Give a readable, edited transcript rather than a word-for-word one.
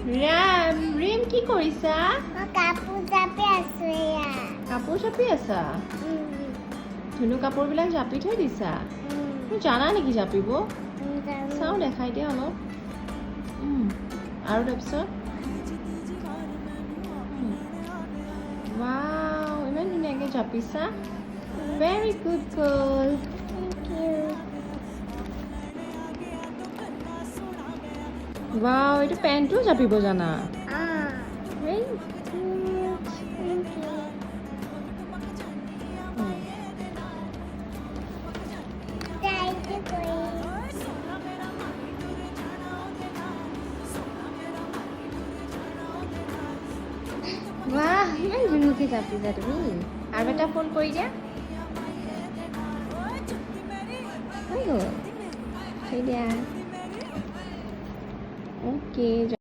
RAM Rim কি কৰিছা? কাপোৰ জাপি আছো এয়া। কাপোৰ জাপি আছা? ধুনু কাপোৰবিলাক জাপি থৈ দিছা? তুমি জানা নেকি জাপিব? চাওঁ দেখাই দিয়া অলপ। আৰু তাৰপিছত ৱাও, ইমান ধুনীয়াকৈ জাপিছা। Very good girl. ৱাও, এইটো পেণ্টটো জাপিব জানা? ভেৰি বাহ, ইমান ধুনীয়াকৈ জাপিছা তুমি। আৰু এটা ফোন কৰি দিয়া। হৈ গ'ল, থৈ দিয়া। অ'কে।